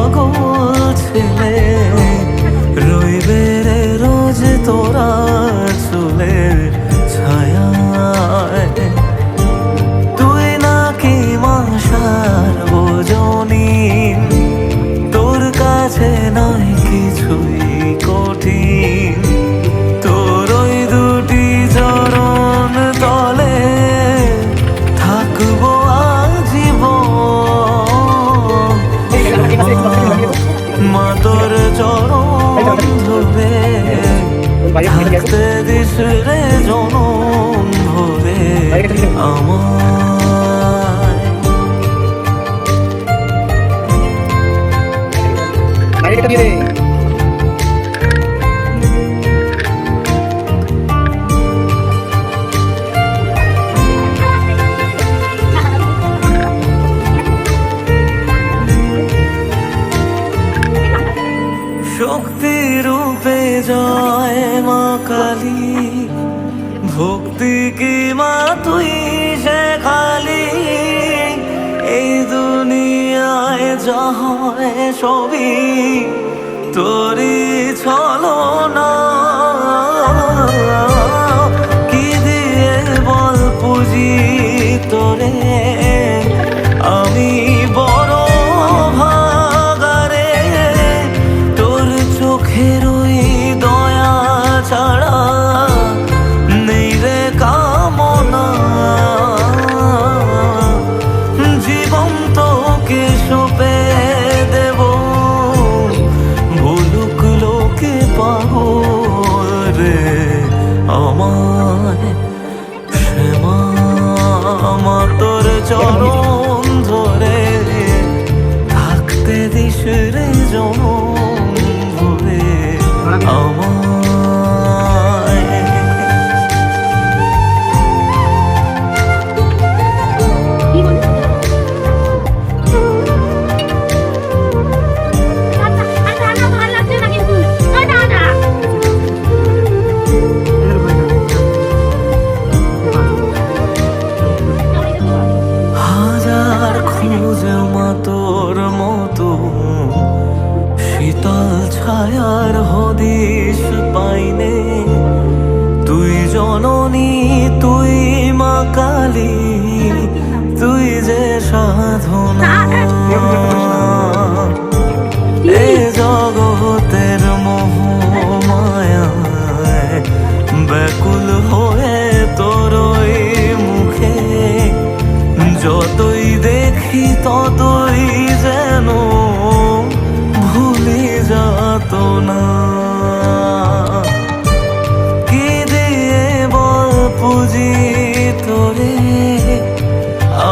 পাগল ছেলে রইবে রে রোজ তোরা চুলের ছায়ায়। তুই নাকি মাসার বোঝনি, তোর কাছে নয় কিছুই কঠিন। তোর ওই দুটি চরণ তলে থাকবো আজীবন। মা তোর চরণ ধরে থাকতে দিস রে জনম ভরে আমায়। শক্তি রূপে জয় মা কালী, ভক্তি কি মা তুই শেখালি। এই দুনিয়ায় যা হয় সবই তোরই ছলনা। কি দিয়ে বল পুজি তোরে আমি বড় ভাগারে। তোর চোখের ওই দয়া ছাড়া নেই রে কামনা। জীবন তোকে সঁপে দেব, বলুক লোকে পাগল রে আমায়। শ্যামা মা তোর চরণ ধরে থাকতে দিস রে জনম ভরে আমায়। হাজার খুঁজে মা তোর মতো শীতল ছায়ার হদিশ পাইনে। তুই জননী তুই মা কালী, তুই যে সাধনা। এ জগতের মোহ মায়ায় ব্যাকুল হয়ে তোর ওই মুখে যতই দেখি ততই যেন ভুলে যাত না। কি দিয়ে বল পুজি তোরে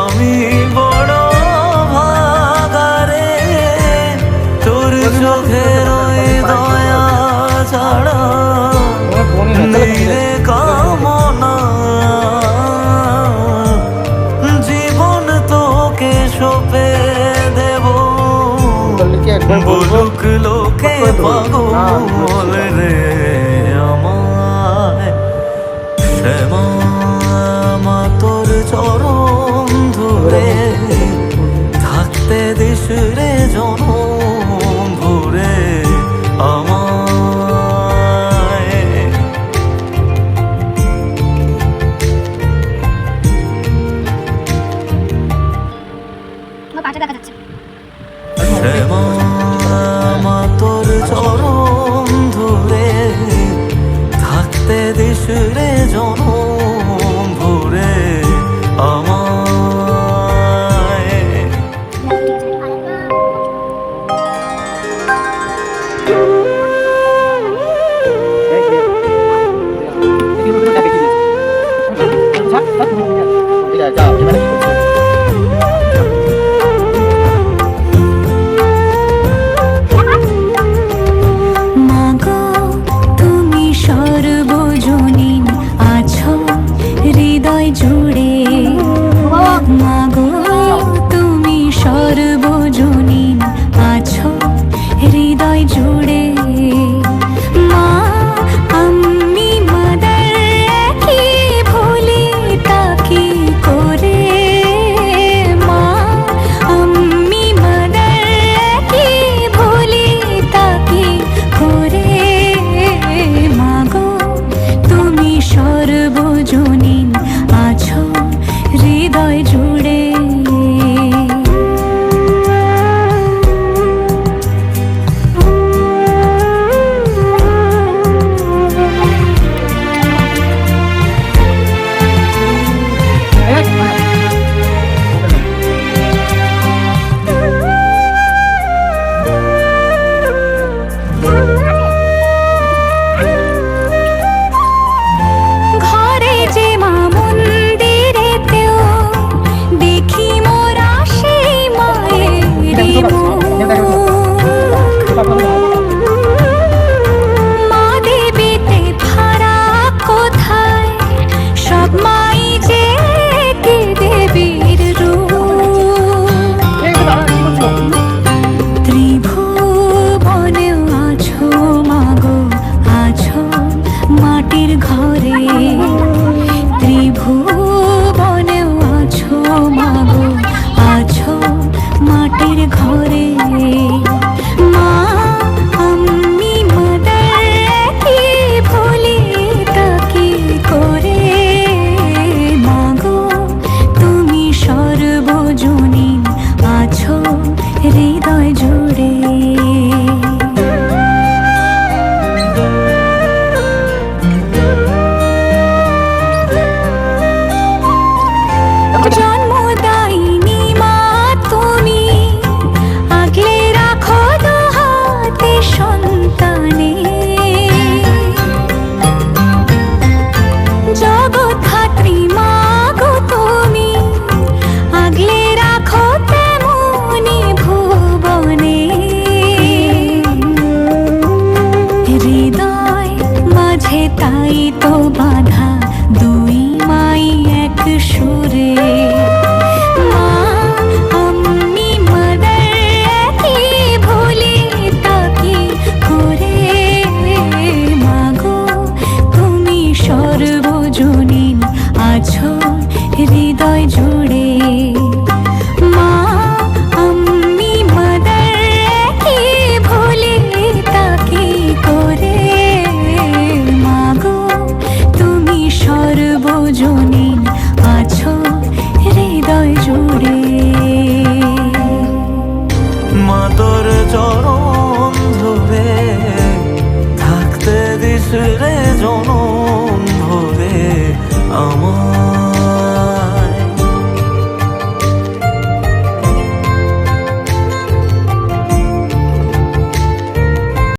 আমি বড় ভাগারে। তোর চোখের ওই দয়া ছাড়া নেই রে কামনা। জীবন তোকে সঁপে দেব, বলুক লোকে পাগল রে আমায়। শ্যামা মা তোর চরণ ধরে থাকতে দিস রে জনম ভরে আমায়। শ্যামা মা তোর চরণ ধরে থাকতে দিস রে জনম ভরে আমায়। জনম